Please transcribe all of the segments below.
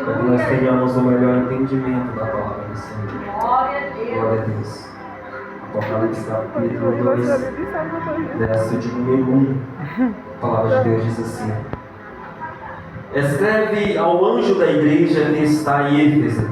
para que nós tenhamos o melhor entendimento da palavra do Senhor. Glória a Deus. Apocalipse capítulo 2, verso de número 1. A palavra de Deus diz assim: escreve ao anjo da igreja que está em Éfeso: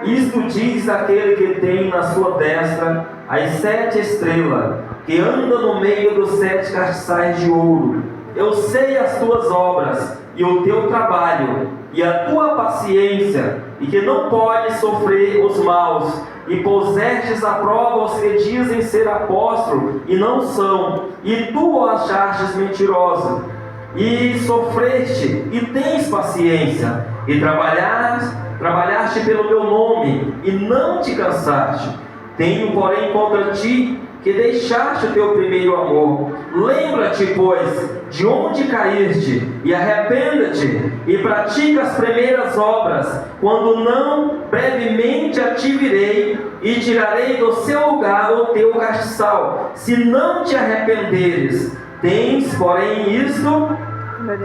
isto diz aquele que tem na sua destra as 7 estrelas, que anda no meio dos 7 castiçais de ouro. Eu sei as tuas obras, e o teu trabalho, e a tua paciência, e que não podes sofrer os maus, e pusestes à prova os que dizem ser apóstolos, e não são, e tu o achartes mentiroso, e sofreste, e tens paciência, e trabalhaste pelo meu nome, e não te cansaste. Tenho, porém, contra ti que deixaste o teu primeiro amor. Lembra-te, pois, de onde caíste, e arrependa-te, e pratica as primeiras obras. Quando não, brevemente a te virei, e tirarei do seu lugar o teu castiçal, se não te arrependeres. Tens, porém, isto,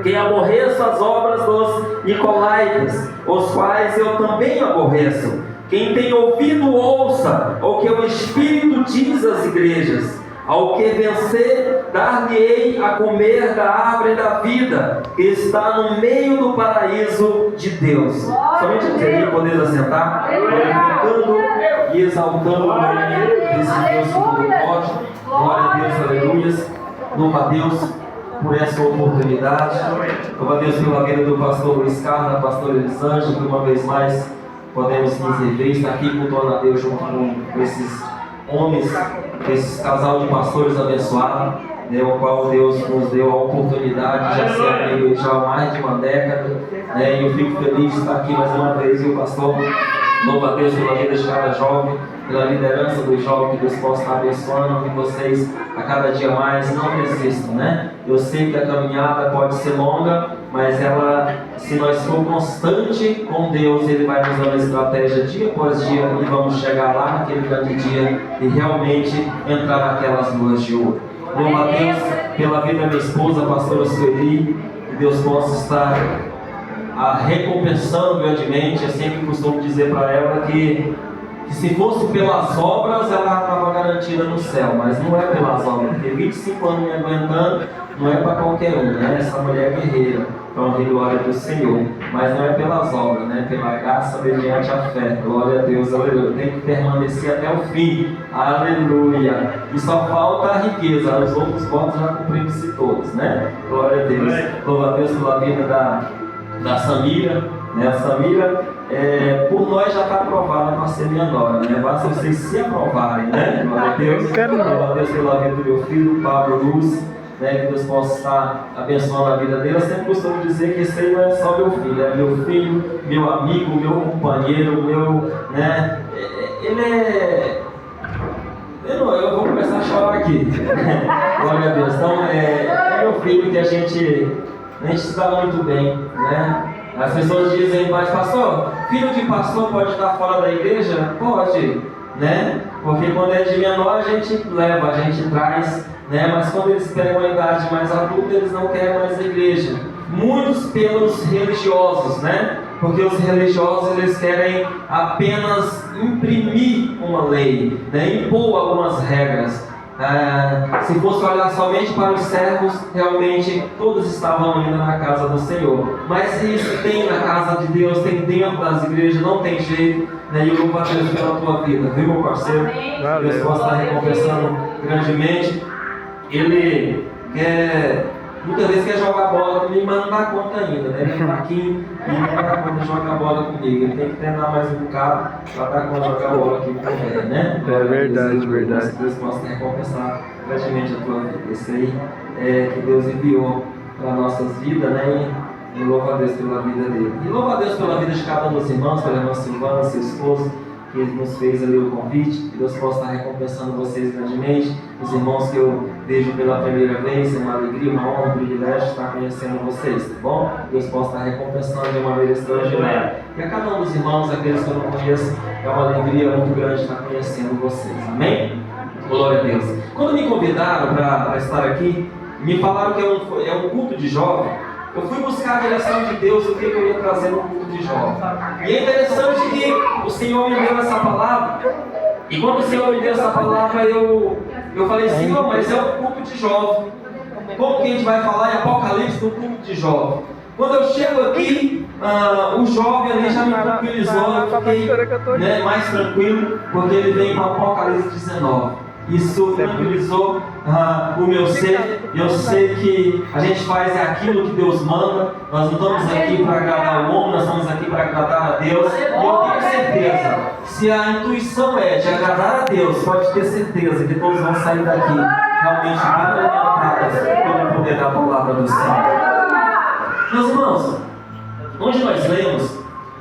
que aborreço as obras dos nicolaítas, os quais eu também aborreço. Quem tem ouvido, ouça o que o Espírito diz às igrejas. Ao que vencer, dar-lhe-ei a comer da árvore da vida, que está no meio do paraíso de Deus. Somente aqui podemos assentar, glorificando e exaltando o nome desse Deus que tudo pode. Glória a Deus, aleluias. Louva a Deus por essa oportunidade. Louva a Deus pela vida do pastor Luiz Carlos, da pastora Elisângela, que uma vez mais podemos nos rever, estar aqui cultuando a Deus junto com esses homens, esse casal de pastores abençoados, né, o qual Deus nos deu a oportunidade de já ser amigo já há mais de uma década, né, e eu fico feliz de estar aqui mais uma vez, e o pastor louva a Deus pela vida de cada jovem, pela liderança dos jovens, que Deus possa estar abençoando, que vocês a cada dia mais não desistam, né? Eu sei que a caminhada pode ser longa, mas ela, se nós formos constantes com Deus, Ele vai nos dando estratégia dia após dia, e vamos chegar lá naquele grande dia e realmente entrar naquelas luas de ouro. Louva a Deus pela vida da minha esposa, a pastora Sueli, que Deus possa estar recompensando grandemente. Eu sempre costumo dizer para ela que se fosse pelas obras, ela estava garantida no céu, mas não é pelas obras, porque 25 anos me aguentando não é para qualquer um, né? Essa mulher é guerreira, para honra e glória do Senhor, mas não é pelas obras, né? Pela graça mediante a fé. Glória a Deus, aleluia. Tem que permanecer até o fim, aleluia. E só falta a riqueza, os outros votos já cumprimos-se todos, né? Glória a Deus. Louva a Deus pela vida da Samira, né? A Samira, por nós já está aprovada para ser minha nora, né? Basta vocês se aprovarem, né? Glória a Deus. Glória a Deus pela vida do meu filho, Pablo Luz, né? Que Deus possa estar abençoando a vida dele. Eu sempre costumo dizer que esse aí não é só meu filho, é meu filho, meu amigo, meu companheiro, meu, né? Ele é... Eu vou começar a chorar aqui. Glória a Deus. Então, é meu filho que a gente se dá muito bem, né? As pessoas dizem, mas pastor, filho de pastor pode estar fora da igreja? Pode, né? Porque quando é de menor a gente leva, a gente traz, né? Mas quando eles pegam a idade mais adulta, eles não querem mais a igreja. Muitos pelos religiosos, né? Porque os religiosos, eles querem apenas imprimir uma lei, né? Impor algumas regras. Se fosse olhar somente para os servos, realmente todos estavam indo na casa do Senhor. Mas isso tem na casa de Deus, tem dentro das igrejas, não tem jeito, né? E eu louvo a Deus pela tua vida, viu, meu parceiro? Deus possa estar recompensando grandemente. Ele quer, muitas vezes quer jogar bola comigo, mas não dá conta ainda, né? Ele é fraquinho e não dá conta de jogar bola comigo. Ele tem que treinar mais um bocado para dar conta de jogar bola aqui com ele, né? É verdade, verdade. Deus possa recompensar grandemente a tua vida. Esse aí que Deus enviou para nossas vidas, né? E louva a Deus pela vida dele. E louva a Deus pela vida de cada um dos irmãos, pela irmã Silvana, seu esposo, que nos fez ali o convite. Que Deus possa estar recompensando vocês grandemente. Os irmãos que eu vejo pela primeira vez, é uma alegria, uma honra, um privilégio estar conhecendo vocês, tá bom? Deus possa estar recompensando de uma maneira extraordinária. E a cada um dos irmãos, aqueles que eu não conheço, é uma alegria muito grande estar conhecendo vocês. Amém? Glória a Deus. Quando me convidaram para estar aqui, me falaram que é um culto de jovem. eu fui buscar a direção de Deus, o que eu ia trazer no culto de jovens. E é interessante que o Senhor me deu essa palavra. E quando o Senhor me deu essa palavra, eu falei, Senhor, mas é o culto de jovem. Como que a gente vai falar em Apocalipse do culto de jovem? Quando eu chego aqui, o jovem ali já me tranquilizou, eu fiquei mais tranquilo, porque ele vem com Apocalipse 19. Isso tranquilizou o meu ser. Eu sei que a gente faz aquilo que Deus manda. Nós não estamos aqui para agradar o homem, nós estamos aqui para agradar a Deus. E eu tenho certeza, se a intuição é de agradar a Deus, pode ter certeza que todos vão sair daqui realmente bem alimentados pelo poder da palavra do Senhor. Meus irmãos, onde nós lemos,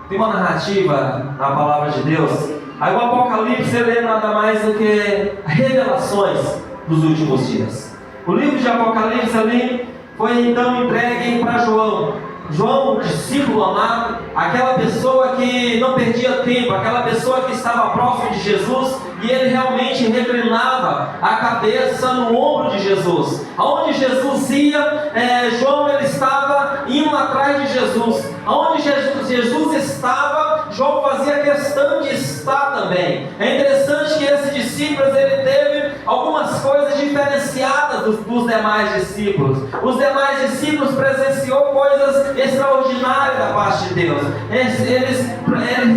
tem uma narrativa na palavra de Deus. Aí o Apocalipse ele é nada mais do que revelações dos últimos dias. O livro de Apocalipse ali foi então entregue para João. João, o discípulo amado, aquela pessoa que não perdia tempo, aquela pessoa que estava próximo de Jesus, e ele realmente reclinava a cabeça no ombro de Jesus. Aonde Jesus ia, João ele estava indo atrás de Jesus. Aonde Jesus estava, João fazia questão de estar também. É interessante que esse discípulo ele teve algumas coisas diferenciadas dos demais discípulos. Os demais discípulos presenciou coisas extraordinárias da parte de Deus. Eles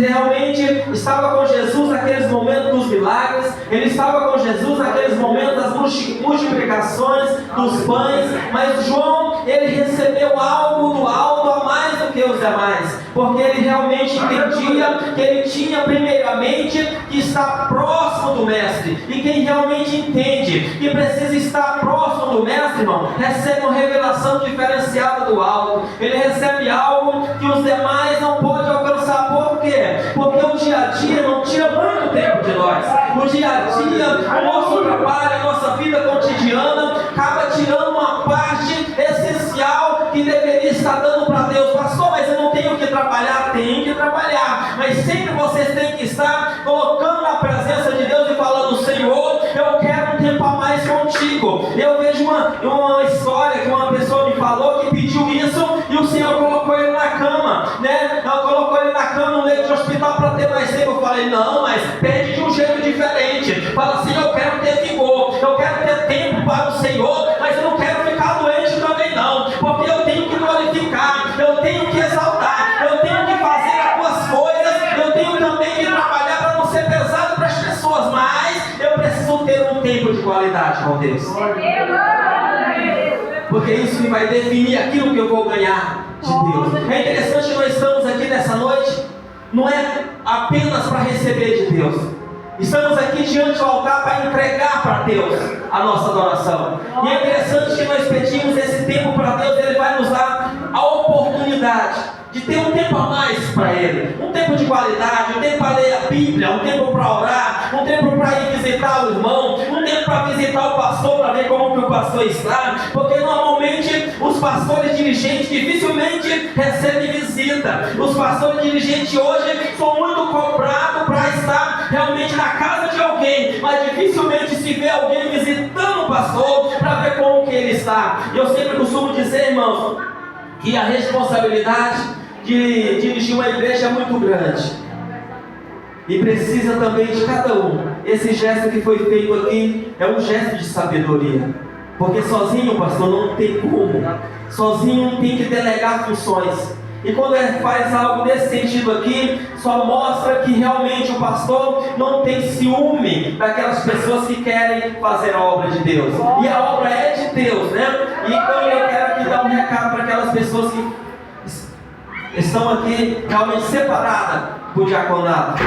realmente estavam com Jesus naqueles momentos dos milagres. Ele estava com Jesus naqueles momentos das multiplicações dos pães. Mas João, ele recebeu algo do alto a mais do que os demais, porque ele realmente entendia que ele tinha primeiramente que estar próximo do Mestre. E quem realmente entende que precisa estar próximo do Mestre, irmão, recebe uma revelação diferenciada do alto. Ele recebe algo que os demais não podem alcançar. Por quê? Porque o dia a dia não tira muito tempo de nós. O dia a dia, o nosso trabalho, a nossa vida cotidiana acaba tirando uma parte essencial que deveria estar dando para Deus. Pastor, mas eu não tenho que trabalhar. Tem que trabalhar, mas sempre vocês têm que estar colocando na presença de Deus e falando: Senhor, eu quero um tempo a mais contigo. Eu vejo uma história que uma pessoa me falou que pediu isso e o Senhor colocou ele na cama, né? Ela colocou ele na cama no leito de hospital para ter mais tempo. Eu falei: não, mas pede de um jeito diferente. Fala assim: eu quero ter vigor, eu quero ter tempo para o Senhor, mas eu não quero ficar doente também não, porque eu tenho que glorificar, eu tenho que exaltar, eu tenho que fazer as tuas coisas, eu tenho também que trabalhar para não ser pesado para as pessoas, mas eu preciso ter um tempo de qualidade com Deus, porque isso vai definir aquilo que eu vou ganhar de Deus. É interessante que nós estamos aqui nessa noite, não é apenas para receber de Deus. Estamos aqui diante do altar para entregar para Deus a nossa adoração. E é interessante que nós pedimos esse tempo para Deus. Ele vai nos dar a oportunidade de ter um tempo a mais para Ele, um tempo de qualidade, um tempo para ler a Bíblia, um tempo para orar, um tempo para ir visitar o irmão, um tempo para visitar o pastor, para ver como que o pastor está, porque normalmente os pastores dirigentes dificilmente recebem visita. Os pastores dirigentes hoje são muito cobrados para estar realmente na casa de alguém, mas dificilmente se vê alguém visitando o pastor para ver como que ele está. E eu sempre costumo dizer, irmãos, que a responsabilidade de dirigir uma igreja é muito grande, e precisa também de cada um. Esse gesto que foi feito aqui é um gesto de sabedoria, porque sozinho, pastor, não tem como, sozinho tem que delegar funções. E quando ele faz algo nesse sentido aqui, só mostra que realmente o pastor não tem ciúme daquelas pessoas que querem fazer a obra de Deus. E a obra é de Deus, né? E então eu quero aqui dar um recado para aquelas pessoas que estão aqui realmente separadas por diaconato.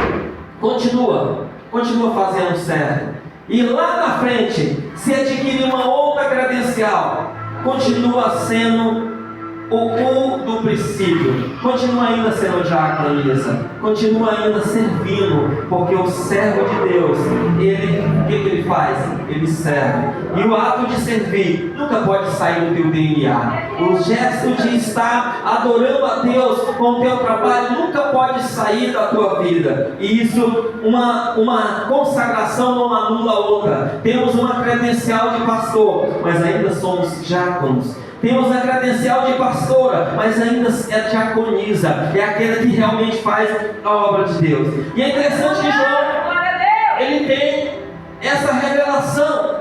Continua fazendo certo. E lá na frente, se adquirir uma outra credencial, continua sendo o do princípio, continua ainda sendo diácono, Elisa, continua ainda servindo, porque o servo de Deus, o que ele faz? Ele serve, e o ato de servir nunca pode sair do teu DNA. O gesto de estar adorando a Deus com o teu trabalho nunca pode sair da tua vida, e isso, uma consagração não anula a outra. Temos uma credencial de pastor, mas ainda somos diáconos. Temos a credencial de pastora, mas ainda é diaconisa, é aquela que realmente faz a obra de Deus. E é interessante que João, ele tem essa revelação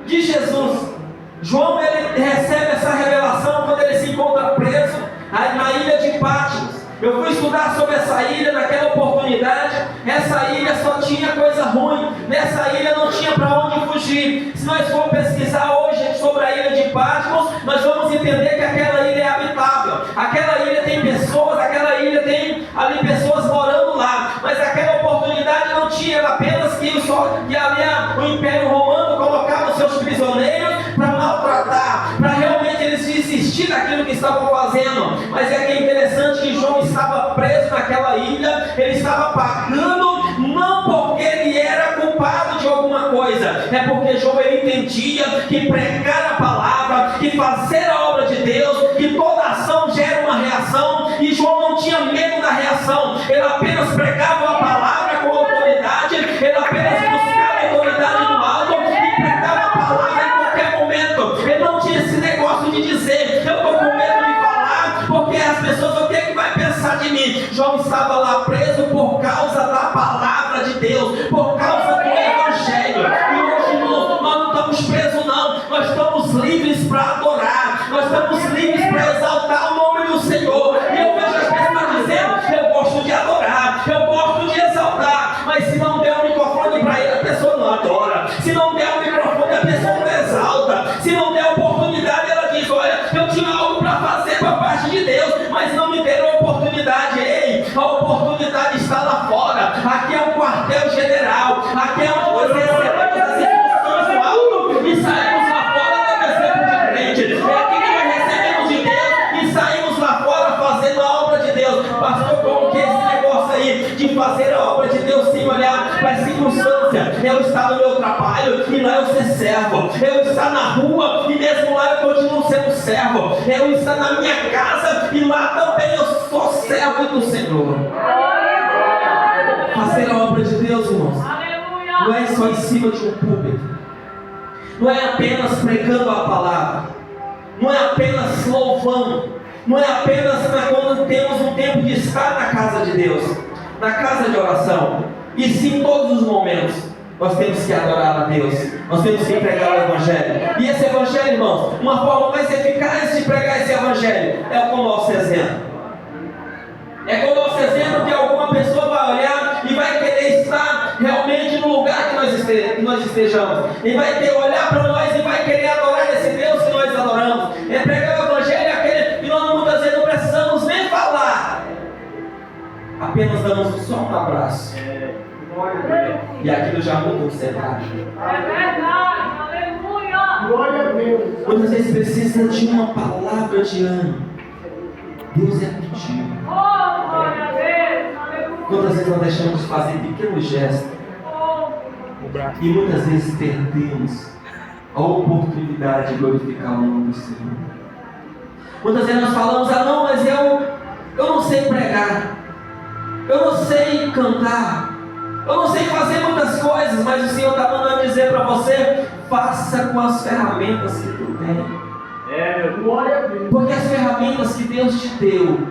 de Jesus. João, ele recebe essa revelação quando ele se encontra preso na ilha de Patmos. Eu fui estudar sobre essa ilha naquela oportunidade. Essa ilha só tinha coisa ruim. Nessa ilha não tinha para onde fugir. Se nós formos pesquisar hoje sobre a ilha de Patmos, nós vamos entender que aquela ilha é habitável. Aquela ilha tem pessoas, aquela ilha tem ali pessoas morando lá. Mas aquela oportunidade não tinha, era apenas que ali o Império Romano colocava os seus prisioneiros para maltratar, para realmente eles desistir daquilo que estavam fazendo. Mas é que é interessante que João estava preso naquela ilha, ele estava pagando, não porque ele era culpado de alguma coisa, é porque João ele entendia que pregar a palavra, que fazer a obra de Deus, que toda ação gera uma reação, e João não tinha medo da reação, ele apenas pregava a palavra com autoridade, ele apenas buscava a autoridade do alto e pregava a palavra em qualquer momento. Ele não tinha esse negócio de dizer, eu estou com medo de falar, porque as pessoas, o que vai pensar de mim? João estava lá preso por causa da palavra de Deus, por causa do Evangelho. E hoje, irmãos, nós não estamos presos não, nós estamos livres para adorar, nós estamos livres para exaltar o nome do Senhor. E eu vejo as pessoas dizendo, eu gosto de adorar, eu gosto de exaltar, mas se não der o microfone para ele, a pessoa não adora. Se não der o microfone, a pessoa não exalta. Se não der oportunidade, ela diz, olha, eu tinha algo para fazer para a parte de Deus, mas não me deram a oportunidade. Ei, a oportunidade está lá fora. Aqui é um quartel-general, aqui é onde nós recebemos as instruções do alto e saímos lá fora da exemplo de crente. É aqui que nós recebemos de Deus e saímos lá fora fazendo a obra de Deus. Pastor, como que é esse negócio aí de fazer a obra de Deus sem olhar para a circunstância? Eu estar no meu trabalho e lá eu ser servo, eu estar na rua e mesmo lá eu continuo sendo servo, eu estar na minha casa e lá também eu sou servo do Senhor. Fazer a obra de Deus, irmãos, não é só em cima de um púlpito, não é apenas pregando a palavra, não é apenas louvando, não é apenas quando temos um tempo de estar na casa de Deus, na casa de oração, e sim em todos os momentos. Nós temos que adorar a Deus, nós temos que pregar o Evangelho. E esse Evangelho, irmãos, uma forma mais eficaz de pregar esse Evangelho é com o nosso exemplo. É com o nosso exemplo que alguma pessoa vai olhar e vai querer estar realmente no lugar que nós estejamos. E vai ter olhar para nós e vai querer adorar esse Deus que nós adoramos. É pregar o Evangelho aquele que nós muitas vezes não precisamos nem falar. Apenas damos só um abraço. E aquilo já muda o cenário. É verdade, aleluia. Glória a Deus. Muitas vezes precisa de uma palavra de ânimo. Deus é contigo. Oh, glória a Deus, aleluia. Quantas vezes nós deixamos de fazer pequenos gestos e muitas vezes perdemos a oportunidade de glorificar o nome do Senhor. Muitas vezes nós falamos, não, mas eu não sei pregar, eu não sei cantar, eu não sei fazer muitas coisas, mas o Senhor está mandando dizer para você, faça com as ferramentas que tu tem. Glória a Deus. Porque as ferramentas que Deus te deu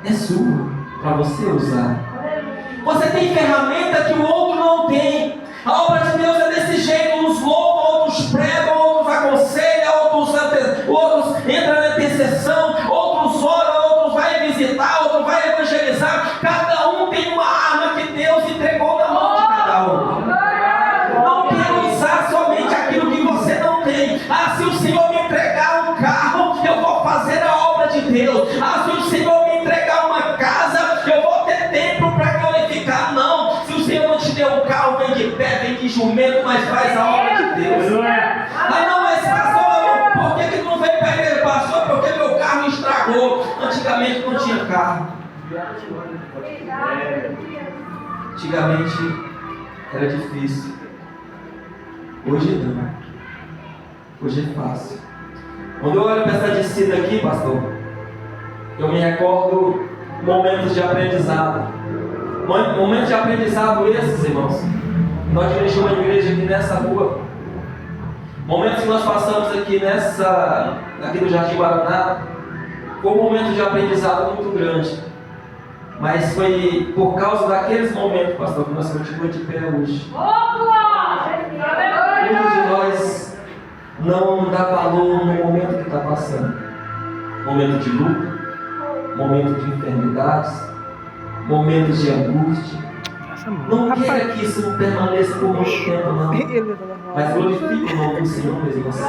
é sua, para você usar. Você tem ferramenta que o outro não tem. A obra de Deus é desse jeito, uns louvam, outros pregam, outros aconselham, outros entram na intercessão, outros oram, outros vai visitar, outros vai evangelizar. Cada um tem uma arma que Deus entregou na mão de cada um. Não quero usar somente aquilo que você não tem. Se o Senhor me entregar um carro, eu vou fazer a obra de Deus. Se o Senhor me entregar uma casa, eu vou ter tempo para glorificar. Não, se o Senhor não te deu um carro, vem de pé, vem de jumento, mas faz a obra de Deus. Não, mas pastor, por que tu não veio para a igreja? Pastor, porque meu carro estragou. Antigamente não tinha carro. Antigamente era difícil. Hoje não. Hoje é fácil. Quando eu olho para essa descida aqui, pastor, eu me recordo momentos de aprendizado. Momentos de aprendizado esses, irmãos. Nós dirigimos uma igreja aqui nessa rua. Momentos que nós passamos aqui aqui no Jardim Guaraná, foi um momento de aprendizado muito grande. Mas foi por causa daqueles momentos, pastor, que nós continuamos de pé hoje. Muitos de nós não dá valor no momento que está passando. Momento de luta, momento de enfermidades, momentos de angústia. Não queira que isso não permaneça por muito tempo, não. Mas glorifique o nome do Senhor mesmo assim.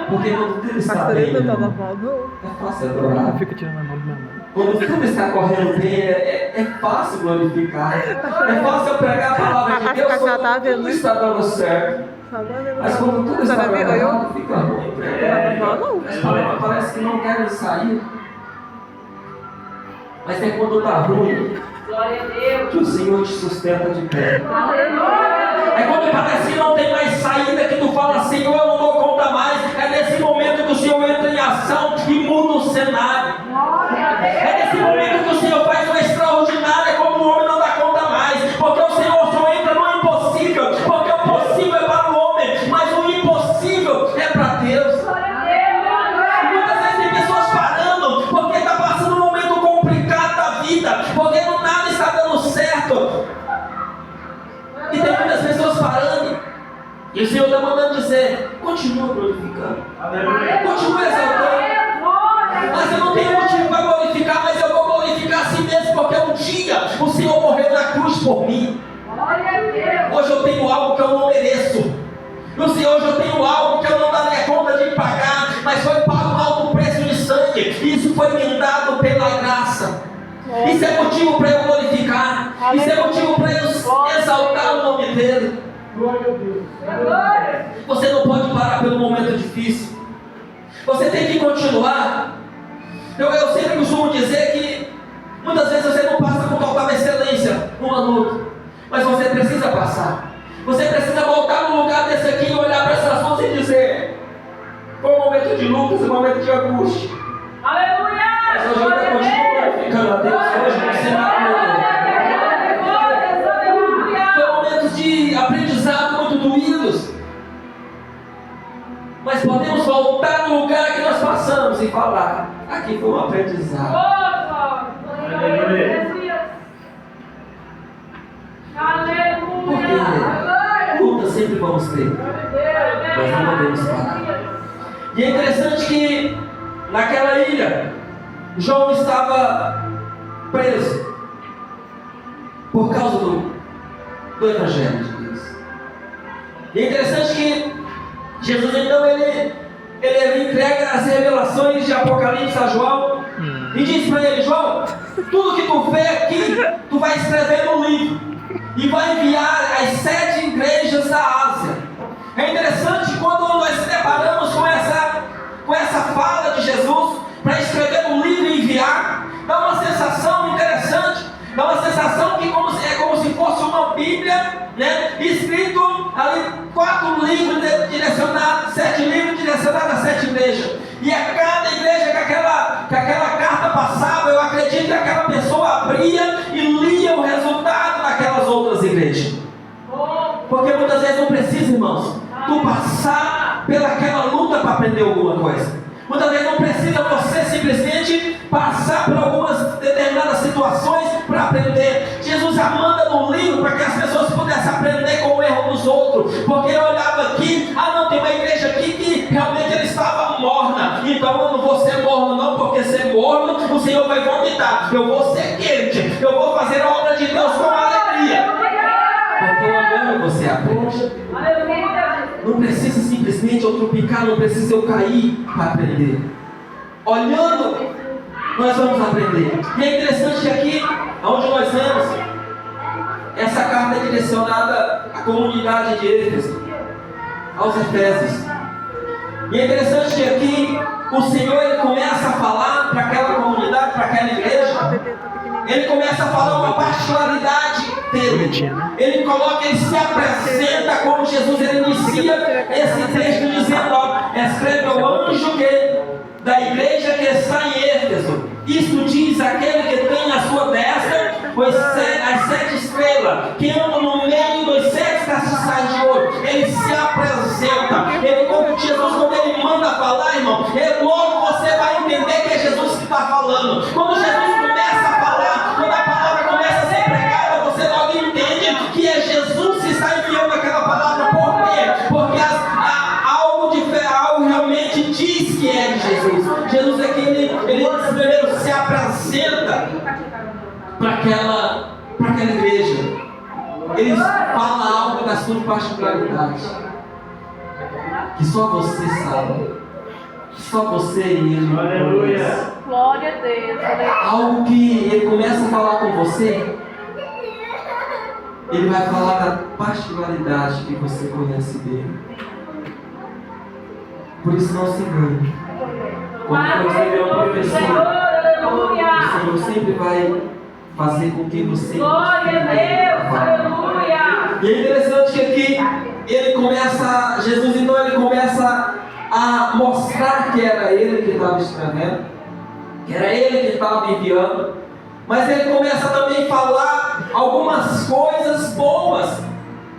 Porque quando tudo está bem, é fácil adorar. Quando tudo está correndo bem, é fácil glorificar. É fácil pregar a palavra de Deus quando tudo está dando certo. Mas quando tudo está dando errado, fica ruim pregar. As palavras parecem que não querem sair. Mas é quando está ruim que o Senhor te sustenta de pé. É quando parece que não tem mais saída, que tu fala, Senhor, eu não dou conta mais. É nesse momento que o Senhor entra em ação e muda o cenário. É nesse momento que o Senhor faz uma extraordinária, como o homem não dá conta mais. Porque o Senhor só entra no impossível. Porque o possível é para o homem, mas o impossível é para Deus. Muitas vezes tem pessoas parando porque está passando um momento complicado da vida, porque nada está dando certo. E tem muitas pessoas parando, e o Senhor está mandando dizer: continua glorificando, continua exaltando. Mas eu não tenho motivo para glorificar, mas eu vou glorificar a si mesmo, porque um dia o Senhor morreu na cruz por mim. Hoje eu tenho algo que eu não mereço. No Senhor, hoje eu tenho algo que eu não daria conta de pagar, mas foi pago um alto preço de sangue. Isso foi me dado pela graça. Isso é motivo para eu glorificar. Isso é motivo para eu exaltar o nome dele. Você não pode parar pelo momento difícil. Você tem que continuar. Eu sempre costumo dizer que muitas vezes você não passa com total excelência numa luta, mas você precisa passar. Você precisa voltar no lugar desse aqui e olhar para essas mãos e dizer: foi um momento de lutas, um momento de angústia. Aleluia! Mas hoje eu ainda continuo glorificando a Deus. Hoje no cenário foi momentos de aprendizado muito doídos. Mas podemos voltar no lugar que nós passamos e falar: aqui foi um aprendizado. Porque luta sempre vamos ter, mas não podemos parar. E é interessante que naquela ilha João estava preso por causa do Evangelho de Deus. E é interessante que Jesus então ele entrega as revelações de Apocalipse a João e diz para ele: João, tudo que tu vê aqui, tu vai escrever no livro e vai enviar às 7 igrejas da Ásia. É interessante quando nós se deparamos com essa fala de Jesus para escrever um livro e enviar, dá uma sensação interessante, dá uma sensação que é como se fosse uma Bíblia, né? Escrito ali 4 livros direcionados, 7 livros direcionados a 7 igrejas. E a cada igreja que aquela carta passava, eu acredito que aquela pessoa abria e lia o resultado daquelas outras igrejas. Porque muitas vezes não precisa, irmãos, tu passar pelaquela luta para aprender alguma coisa. Muitas vezes não precisa você simplesmente passar por algumas determinadas situações para aprender. Jesus já manda no livro para que as pessoas pudessem aprender com o erro dos outros. Porque eu olhava aqui, não, tem uma igreja aqui que realmente ele estava morna. Então eu não vou ser morno não, porque ser morno o Senhor vai vomitar. Eu vou ser quente, eu vou fazer a obra de Deus com alegria. Porque olhando você aprende. Não precisa simplesmente eu tropicar, não precisa eu cair para aprender. Olhando, nós vamos aprender. E é interessante que aqui, onde nós vemos, essa carta é direcionada à comunidade de Éfeso, aos Efésios. E é interessante que aqui o Senhor ele começa a falar para aquela comunidade, para aquela igreja. Ele começa a falar uma particularidade dele. Ele se apresenta como Jesus. Ele inicia esse texto dizendo: escreve ao anjo da igreja que está em Éfeso. Isto diz aquele que tem na sua destra as 7 estrelas, que anda no meio dos 7 castiçais de ouro. Ele se apresenta. falando. Quando Jesus começa a falar, quando a palavra começa a ser pregada, você logo entende que é Jesus que está enviando aquela palavra. Por quê? Porque algo realmente diz que é de Jesus. Jesus é que ele primeiro se apresenta para aquela igreja. Ele fala algo da sua particularidade, que só você sabe, que só você e ele. Aleluia. Glória a Deus. Algo que ele começa a falar com você, ele vai falar da particularidade que você conhece dele. Por isso não se engane. Quando você vê uma professor, o Senhor sempre vai fazer com que você... Glória a Deus, aleluia! E é interessante que aqui Jesus então ele começa a mostrar que era ele que estava escrevendo, que era ele que estava enviando, mas ele começa também a falar algumas coisas boas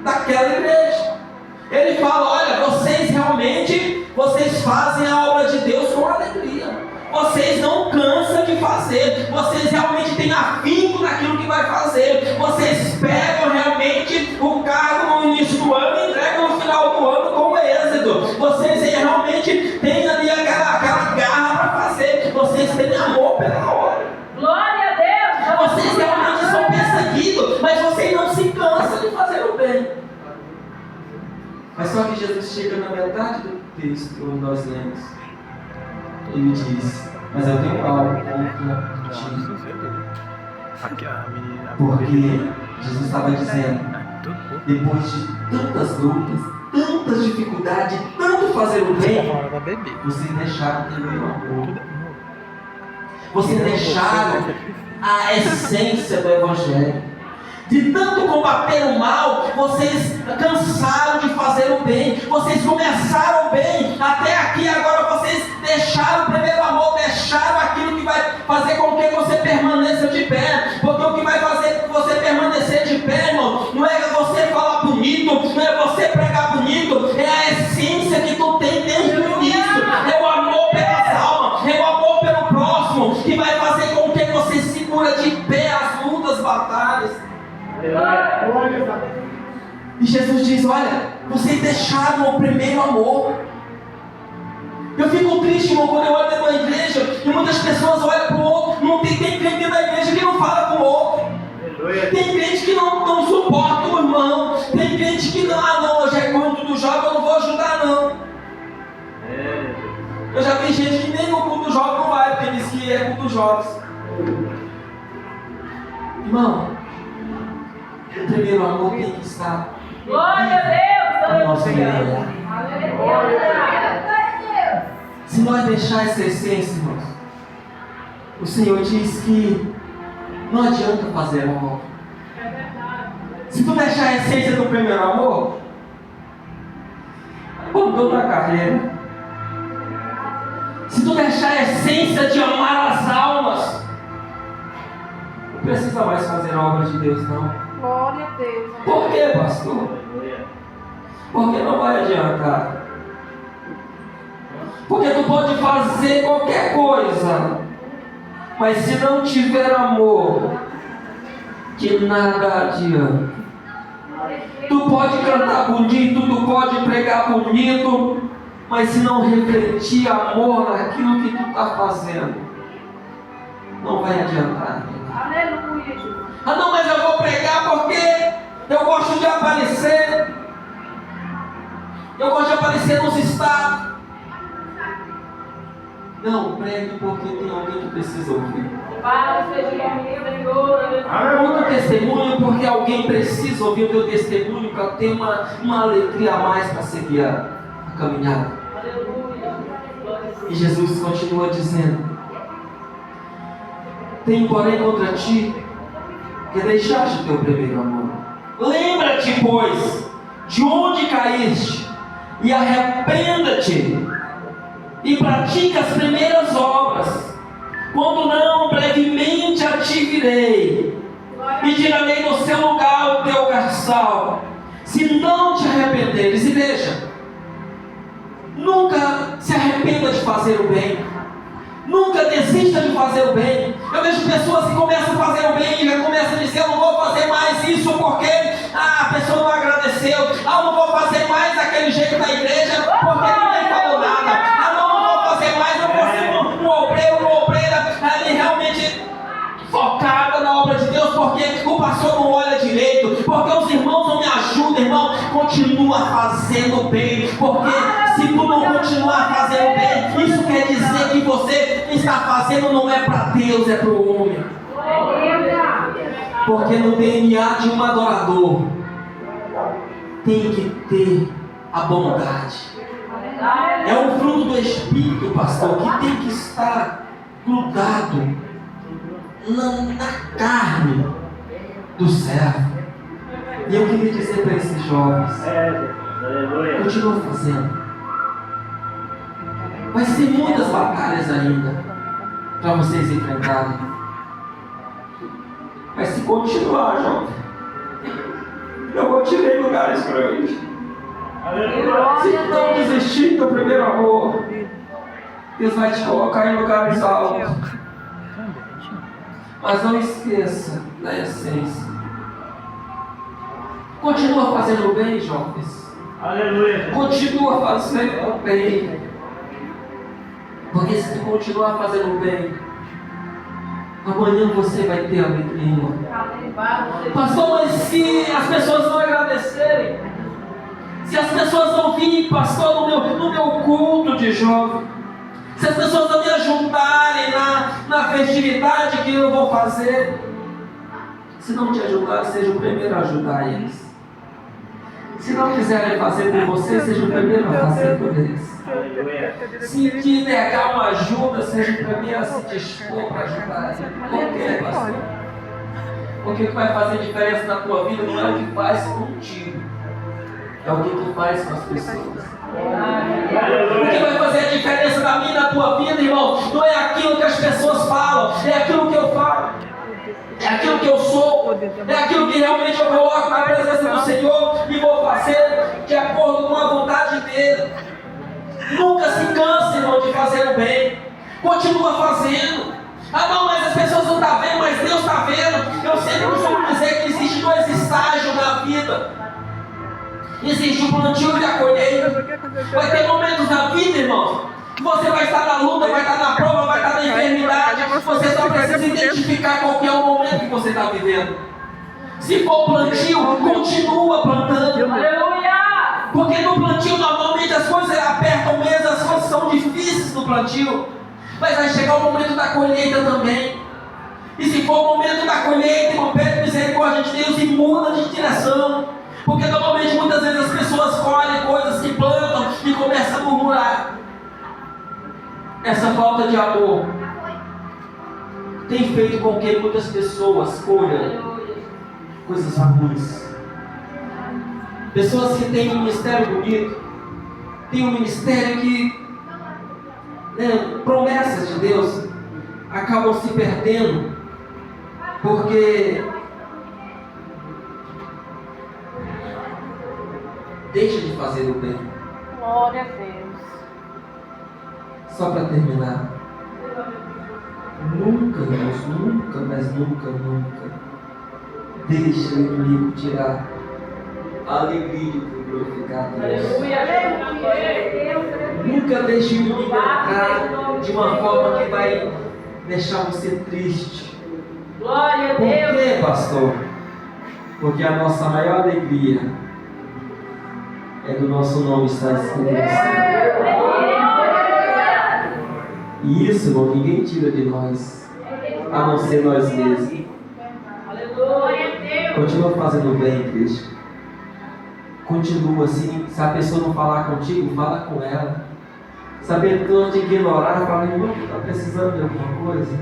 daquela igreja. Ele fala: olha, vocês fazem a obra de Deus com alegria. Vocês não cansam de fazer. Vocês realmente têm afinco naquilo que vai fazer. Vocês pegam realmente o cargo no início do ano e entregam no final do ano com êxito. Vocês realmente têm ali aquela garra para fazer. Vocês têm amor pela obra. Glória a Deus. Vocês realmente são perseguidos, mas vocês não se cansam de fazer o bem. Mas só que Jesus chega na metade do texto onde nós lemos. Ele diz: mas eu tenho algo contra ti. Porque Jesus estava dizendo, depois de tantas lutas, tantas dificuldades, tanto fazer o bem, vocês deixaram o primeiro amor. Vocês deixaram a essência do Evangelho. De tanto combater o mal, vocês cansaram de fazer o bem. Vocês começaram bem até aqui, agora vocês deixaram o primeiro amor, deixaram aquilo que vai fazer com que você permaneça de pé. Porque o que vai fazer você permanecer de pé, irmão, não é você falar bonito, não é você pregar bonito, é a essência que tu tem desde o início. É o amor pelas almas, é o amor pelo próximo, que vai fazer com que você segura de pé as lutas, batalhas. E Jesus diz: olha, vocês deixaram o primeiro amor. Eu fico triste, irmão, quando eu olho dentro da igreja e muitas pessoas olham para o outro. Não tem crente dentro da igreja que não fala com o outro. Tem crente que não suporta o irmão. Tem crente que não, hoje é culto do jovem, eu não vou ajudar não. Eu já vi gente que nem no culto do jovem não vai, porque diz que é culto dos jovens. Irmão, o primeiro amor tem que estar. Glória a Deus! No nosso meio. Se nós deixar essa essência, irmãos, o Senhor diz que não adianta fazer amor. Se tu deixar a essência do primeiro amor, mudou da carreira. Se tu deixar a essência de amar as almas, não precisa mais fazer a obra de Deus, não. Glória a Deus. Por quê, pastor? Porque não vai adiantar. Porque tu pode fazer qualquer coisa, mas se não tiver amor, de nada adianta. Tu pode cantar bonito, tu pode pregar bonito, mas se não refletir amor naquilo que tu está fazendo, não vai adiantar. Aleluia. Ah não, mas eu vou pregar porque eu gosto de aparecer. Eu gosto de aparecer nos estados. Não, pregue porque tem alguém que precisa ouvir. Conta testemunho porque alguém precisa ouvir o teu testemunho para ter uma alegria a mais para seguir a caminhada. E Jesus continua dizendo: tenho porém contra ti que deixaste o teu primeiro amor. Lembra-te, pois, de onde caíste, e arrependa-te, e pratica as primeiras obras. Quando não, brevemente a ti virei, e tirarei do seu lugar o teu castiçal, se não te arrependeres. E veja, nunca se arrependa de fazer o bem, nunca desista de fazer o bem. Eu vejo pessoas que começam a fazer o bem e já começam a dizer: eu não vou fazer mais isso porque a pessoa não agradeceu. Eu não vou fazer mais daquele jeito da igreja porque ninguém falou nada. Não vou fazer mais, eu vou ser um obreiro, uma obreira ali realmente focada na obra de Deus, porque o pastor não olha direito, porque os irmãos não me ajudam. Irmão, continua fazendo bem, porque se tu não continuar fazendo bem, isso quer dizer que você está fazendo não é para Deus, é para o homem. Porque no DNA de um adorador tem que ter a bondade. É um fruto do Espírito, pastor, que tem que estar grudado na carne do servo. E eu queria dizer para esses jovens: continua fazendo. Vai ser muitas batalhas ainda para vocês enfrentarem. Mas se continuar, jovem, eu vou te ver em lugares grandes. Se não desistir do primeiro amor, Deus vai te colocar em lugares altos. Mas não esqueça da essência. Continua fazendo o bem, jovens. Aleluia. Continua fazendo o bem. Porque se tu continuar fazendo o bem, amanhã você vai ter alegria. Pastor, mas se as pessoas não agradecerem, se as pessoas não virem, pastor, no meu culto de jovem, se as pessoas não me ajudarem na festividade que eu vou fazer, se não te ajudar, seja o primeiro a ajudar eles. Se não quiserem fazer por você, seja o primeiro a fazer por eles. Se te negar uma ajuda, seja o primeiro a se dispor para ajudar eles. Por quê, pastor? Porque o que vai fazer diferença na tua vida não é o que faz contigo, é o que tu faz com as pessoas. O que vai fazer a diferença na minha e na tua vida, irmão, não é aquilo que as pessoas falam, é aquilo que eu falo, é aquilo que eu sou, é aquilo que realmente eu coloco na presença do Senhor e vou fazer de acordo com a vontade dele. Nunca se canse, irmão, de fazer o bem. Continua fazendo. Não, mas as pessoas não estão vendo, mas Deus está vendo. Eu sempre costumo dizer que existem 2 estágios na vida. Existe o plantio e a colheita. Vai ter momentos na vida, irmãos, que você vai estar na luta, vai estar na prova, vai estar na enfermidade. Você só precisa identificar qual que é o momento que você está vivendo. Se for plantio, continua plantando. Aleluia! Porque no plantio normalmente as coisas apertam mesmo, as coisas são difíceis no plantio. Mas vai chegar o momento da colheita também. E se for o momento da colheita, irmão, pede misericórdia de Deus e muda de direção. Porque normalmente muitas vezes as pessoas colhem coisas que plantam e começam a murmurar. Essa falta de amor tem feito com que muitas pessoas colham coisas ruins. Pessoas que têm um ministério bonito, têm um ministério que promessas de Deus acabam se perdendo porque deixa de fazer o bem. Glória a Deus. Só para terminar, nunca, irmãos, nunca, mas nunca deixe o inimigo tirar a alegria de glorificar a Deus. Nunca deixe o inimigo entrar de uma forma que vai deixar você triste. Glória a Por Deus. quê, pastor? Porque a nossa maior alegria é do nosso nome estar escrito no céu. E isso, irmão, ninguém tira de nós, a não ser nós mesmos. Continua fazendo bem, Cristo. Continua assim. Se a pessoa não falar contigo, fala com ela. Se a pessoa te ignorar, fala: irmão, está precisando de alguma coisa.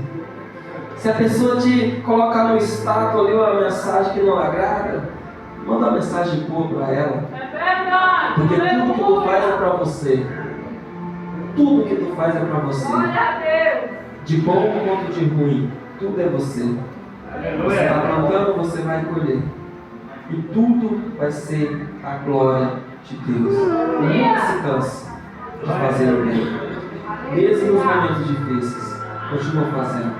Se a pessoa te colocar no status ali uma mensagem que não agrada, manda uma mensagem boa para ela. É verdade. Porque tudo que tu faz é para você. Tudo que tu faz é para você. Glória a Deus. De bom quanto de ruim, tudo é você. Você está plantando, você vai colher. E tudo vai ser a glória de Deus. Nunca se canse de fazer o bem, mesmo nos momentos difíceis. continua fazendo.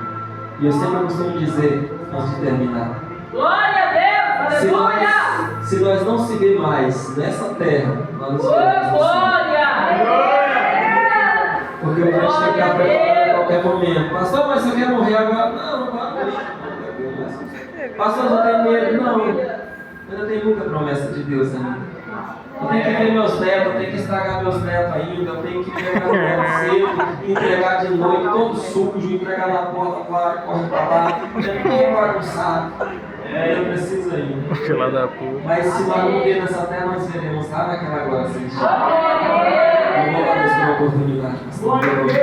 E eu sempre costumo dizer, antes de terminar, Glória a Deus, aleluia! se nós não se ver mais nessa terra, nós nos veremos no céu. Glória! Porque a gente tem que estar preparado a qualquer momento. Pastor, mas você quer morrer agora? Não, não vai morrer. Pastor, eu tenho medo. Não, ainda tem muita promessa de Deus ainda. Eu tenho que ver meus netos, eu tenho que estragar meus netos ainda, eu tenho que ver meus netos cedo, entregar de noite, todo sujo, entregar na porta, claro, corre pra lá, ninguém bagunçado. Eu preciso ainda. Mas se nós não ver nessa terra, nós veremos lá naquela glória celestial. Eu vou dar essa oportunidade. Glória a Deus.